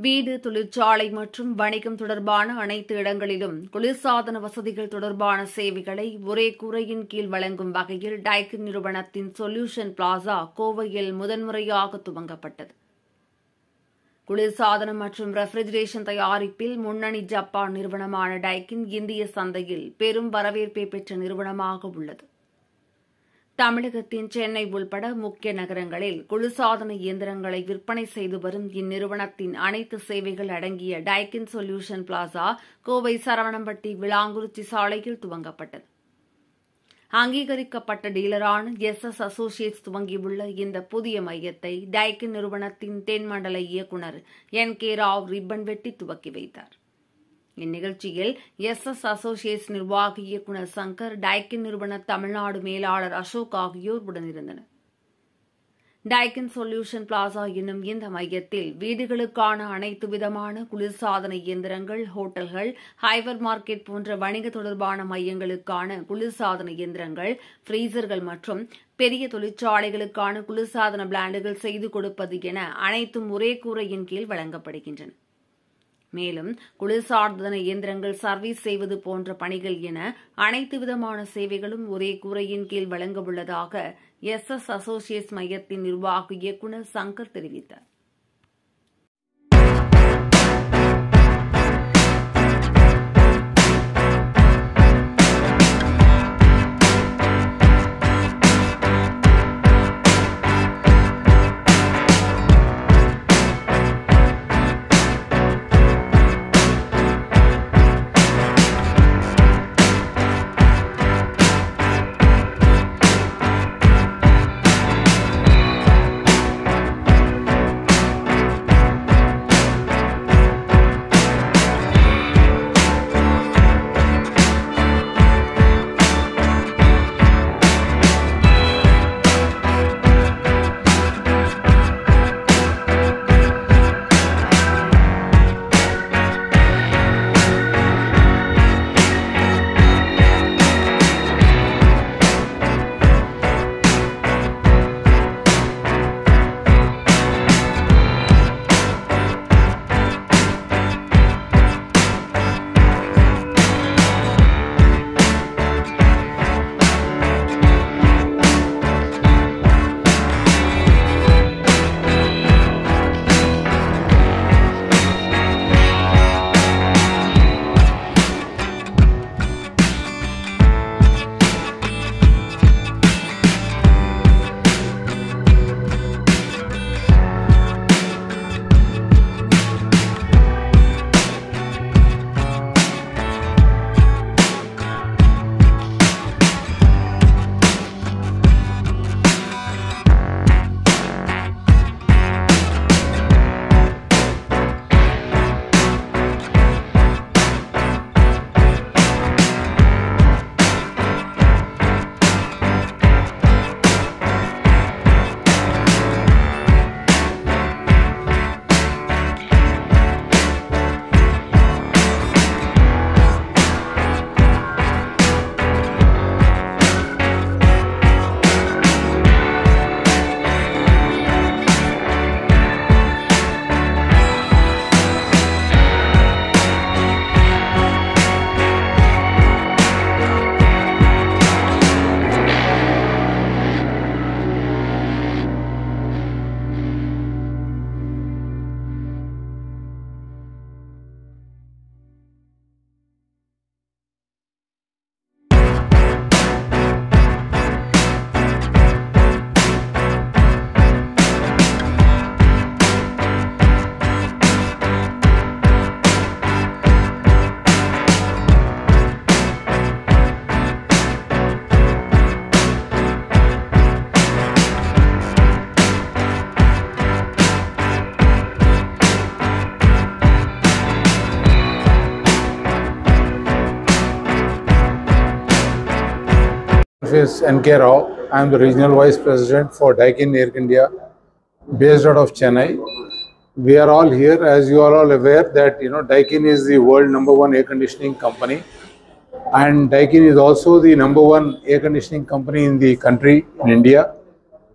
வீடு, தொழிற்சாலை மற்றும் வணிகம் தொடர்பான அனைத்து இடங்களிலும் குளிர்சாதன வசதிகள் தொடர்பான சேவைகளை ஒரே கூரையின் கீழ் வழங்கும் வகையில் டைக்கின் நிறுவனத்தின் சொல்யூஷன் பிளாசா கோவையில் முதன்முறையாக துவங்கப்பட்டது. குளிர்சாதனம் மற்றும் ரெஃப்ரிஜரேஷன் தயாரிப்பில் முன்னணி ஜப்பான் நிறுவனமான டைக்கின் இந்திய சந்தையில் பெரும் வரவேற்பை பெற்ற நிறுவனமாக உள்ளது. தமிழகத்தின் சென்னை உள்பட முக்கிய நகரங்களில் குளிர்சாதன இயந்திரங்களை விற்பனை செய்து வரும் இந்நிறுவனத்தின் அனைத்து சேவைகள் அடங்கிய டைக்கின் சொல்யூஷன் பிளாசா கோவை சரவணம்பட்டி விளாங்குறிச்சி சாலையில் துவங்கப்பட்டது. அங்கீகரிக்கப்பட்ட டீலரான எஸ் அசோசியேட்ஸ் துவங்கியுள்ள இந்த புதிய மையத்தை டைக்கின் நிறுவனத்தின் தென்மண்டல இயக்குநர் என்.கே. ராவ் ரிப்பன் வெட்டி துவக்கி வைத்தார். இந்நிகழ்ச்சியில் எஸ் அசோசியேட்ஸ் நிர்வாக இயக்குநர் சங்கர், டைக்கின் நிறுவன தமிழ்நாடு மேலாளர் அசோக் ஆகியோர் உடனிருந்தனர். டைக்கின் சொல்யூஷன் பிளாசா என்னும் இந்த மையத்தில் வீடுகளுக்கான அனைத்து விதமான குளிர்சாதன இயந்திரங்கள், ஹோட்டல்கள், ஹைப்பர் மார்க்கெட் போன்ற வணிக தொடர்பான மையங்களுக்கான குளிர்சாதன இயந்திரங்கள், ஃப்ரீசர்கள் மற்றும் பெரிய தொழிற்சாலைகளுக்கான குளிர்சாதன பிளாண்டுகள் செய்து கொடுப்பது என அனைத்தும் ஒரே கூரையின் கீழ் வழங்கப்படுகின்றன. மேலும் குளிர்சாதன இயந்திரங்கள் சர்வீஸ் செய்வது போன்ற பணிகள் என அனைத்து விதமான சேவைகளும் ஒரே கூரையின் கீழ் வழங்க உள்ளதாக எஸ் அசோசியேட்ஸ் மையத்தின் நிர்வாக இயக்குநர் சங்கர் தெரிவித்தார். Is N.K. Rao. I am the Regional Vice President for Daikin Air India, based out of Chennai. We are all here, as you are all aware, that Daikin is the world #1 air conditioning company, and Daikin is also the #1 air conditioning company in the country, in India,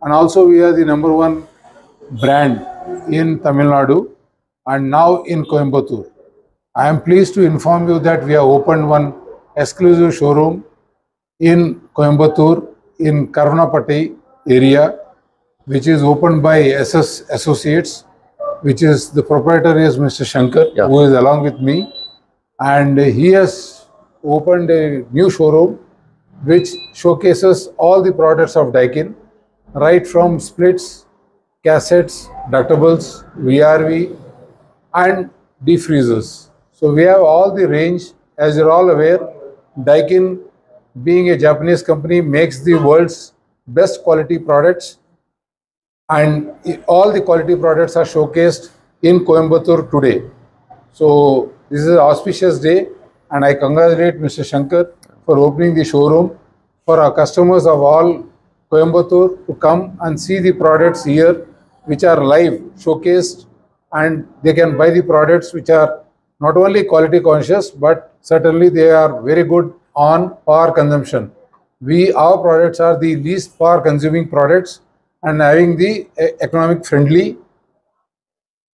and also we are the #1 brand in Tamil Nadu, and now in Coimbatore. I am pleased to inform you that we have opened one exclusive showroom in Coimbatore in Karvanapatti area, which is opened by SS Associates, which is the proprietor is Mr. Shankar, who is along with me, and he has opened a new showroom which showcases all the products of Daikin, right from splits, cassettes, ductables, VRV, and defreezers. So we have all the range. As you're all aware, Daikin, being a Japanese company, makes the world's best quality products, and all the quality products are showcased in Coimbatore today. So this is an auspicious day, and I congratulate Mr. Shankar for opening the showroom for our customers of all Coimbatore to come and see the products here, which are live showcased, and they can buy the products which are not only quality conscious, but certainly they are very good on power consumption. Our products are the least power consuming products and having the economic friendly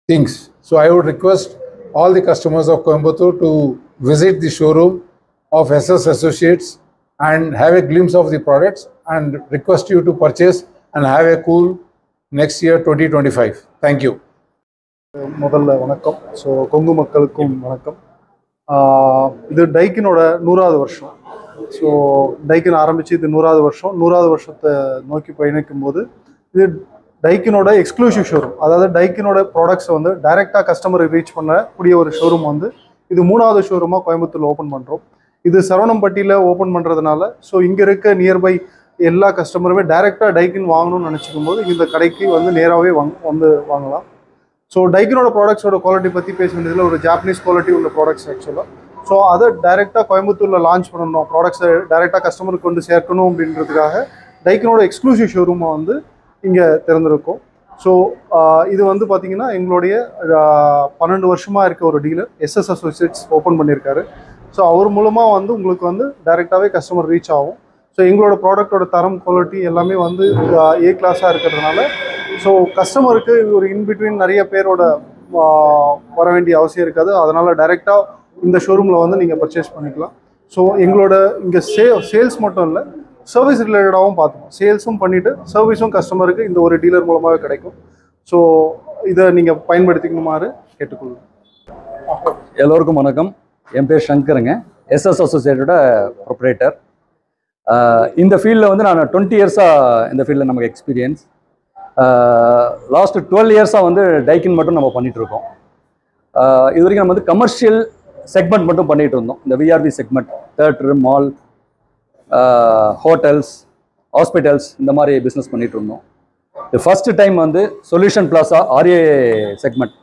things. So I would request all the customers of Coimbatore to visit the showroom of SS Associates and have a glimpse of the products, and request you to purchase and have a cool next year 2025. Thank you. முதல்ல வணக்கம். So Kongu மக்களுக்கும் வணக்கம். இது டைக்கினோட 100வது வருஷம். So டைக்கின் ஆரம்பித்து இது 100வது வருஷம். 100வது வருஷத்தை நோக்கி பயணிக்கும் போது இது டைக்கினோட எக்ஸ்க்ளூசிவ் ஷோரூம். அதாவது டைக்கினோட ப்ராடக்ட்ஸை வந்து டைரெக்டாக கஸ்டமருக்கு ரீச் பண்ணக்கூடிய ஒரு ஷோரூம் வந்து இது 3வது ஷோரூமாக கோயம்புத்தூரில் ஓப்பன் பண்ணுறோம். இது சரவணம்பட்டியில் ஓப்பன் பண்ணுறதுனால ஸோ இங்கே இருக்க நியர்பை எல்லா கஸ்டமருமே டைரெக்டாக டைக்கின் வாங்கணும்னு நினச்சிக்கும் போது இந்த கடைக்கு வந்து நேராகவே வந்து வாங்கலாம். ஸோ டைக்கினோட ப்ராடக்ட்ஸோட குவாலிட்டி பற்றி பேச வேண்டியதில் ஒரு ஜாப்பனீஸ் குவாலிட்டி உள்ள ப்ராடக்ட்ஸ் ஆக்சுவலாக. ஸோ அதை டைரெக்டாக கோயம்புத்தூரில் லான்ச் பண்ணணும், ப்ராடக்ட்ஸை டைரெக்டாக கஸ்டமருக்கு கொண்டு சேர்க்கணும் அப்படின்றதுக்காக டைக்கினோட எக்ஸ்க்ளூசிவ் ஷோரூமை வந்து இங்கே திறந்துருக்கோம். ஸோ இது வந்து பார்த்திங்கன்னா எங்களுடைய 12 வருஷமாக இருக்க ஒரு டீலர் SS Associates ஓப்பன் பண்ணியிருக்காரு. ஸோ அவர் மூலமாக வந்து உங்களுக்கு வந்து டைரெக்டாகவே கஸ்டமர் ரீச் ஆகும். ஸோ எங்களோட ப்ராடக்டோட தரம் குவாலிட்டி எல்லாமே வந்து A கிளாஸாக இருக்கிறதுனால ஸோ கஸ்டமருக்கு ஒரு இன்பிட்வீன் நிறைய பேரோட வர வேண்டிய அவசியம் இருக்காது. அதனால் டைரெக்டாக இந்த ஷோரூமில் வந்து நீங்கள் பர்ச்சேஸ் பண்ணிக்கலாம். ஸோ எங்களோட இங்கே சேல்ஸ் மட்டும் இல்லை, சர்வீஸ் ரிலேட்டடாகவும் பார்த்துக்கோம். சேல்ஸும் பண்ணிவிட்டு சர்வீஸும் கஸ்டமருக்கு இந்த ஒரு டீலர் மூலமாகவே கிடைக்கும். ஸோ இதை நீங்கள் பயன்படுத்திக்கணுமாறு கேட்டுக்கொள்ளுங்க. எல்லோருக்கும் வணக்கம். என் பேர் சங்கருங்க, SS Associates ப்ரொப்ரேட்டர். இந்த ஃபீல்டில் வந்து நான் 20 இயர்ஸாக இந்த ஃபீல்டில் நமக்கு எக்ஸ்பீரியன்ஸ். லாஸ்ட்டு 12 இயர்ஸாக வந்து டைக்கின் மட்டும் நம்ம பண்ணிகிட்ருக்கோம். இது வரைக்கும் நம்ம வந்து கமர்ஷியல் செக்மெண்ட் மட்டும் பண்ணிகிட்டு இருந்தோம். இந்த VRV segment, theatre, mall, hotels, hospitals, இந்த மாதிரி பிஸ்னஸ் பண்ணிகிட்டு இருந்தோம். இது ஃபஸ்ட்டு டைம் வந்து solution plaza RA segment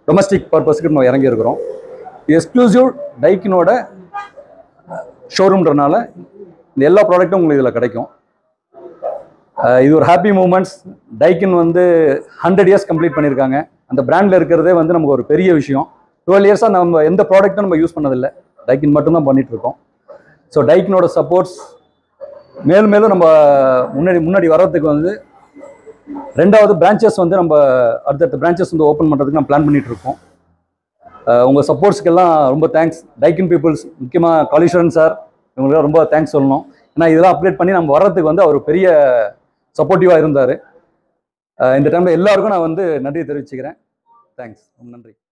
domestic பர்பஸ்க்கு நம்ம இறங்கியிருக்கிறோம். எக்ஸ்க்ளூசிவ் டைக்கினோட ஷோரூம்ன்றனால இந்த எல்லா ப்ராடக்ட்டும் உங்களுக்கு இதில் கிடைக்கும். இது ஒரு ஹாப்பி மூமெண்ட்ஸ். டைக்கின் வந்து 100 இயர்ஸ் கம்ப்ளீட் பண்ணியிருக்காங்க. அந்த பிராண்டில் இருக்கிறதே வந்து நமக்கு ஒரு பெரிய விஷயம். 12 இயர்ஸாக நம்ம எந்த ப்ராடக்ட்டும் நம்ம யூஸ் பண்ணதில்லை, டைக்கின் மட்டும்தான் பண்ணிகிட்ருக்கோம். ஸோ டைக்கினோட சப்போர்ட்ஸ் மேலும் மேலும் நம்ம முன்னாடி வர்றதுக்கு வந்து 2வது பிரான்ச்சஸ் வந்து நம்ம அடுத்தடுத்த பிரான்ச்சஸ் வந்து ஓப்பன் பண்ணுறதுக்கு நம்ம பிளான் பண்ணிகிட்ருக்கோம். உங்கள் சப்போர்ட்ஸ்க்கெல்லாம் ரொம்ப தேங்க்ஸ். டைக்கின் பீப்புள்ஸ், முக்கியமாக காளீஸ்வரன் சார், இவங்களுக்கு ரொம்ப தேங்க்ஸ் சொல்லணும். ஏன்னா இதெல்லாம் அப்டேட் பண்ணி நம்ம வர்றதுக்கு வந்து அவர் பெரிய சப்போர்ட்டிவாக இருந்தார். இந்த டைமில் எல்லாருக்கும் நான் வந்து நன்றி தெரிவிச்சுக்கிறேன். தேங்க்ஸ், ரொம்ப நன்றி.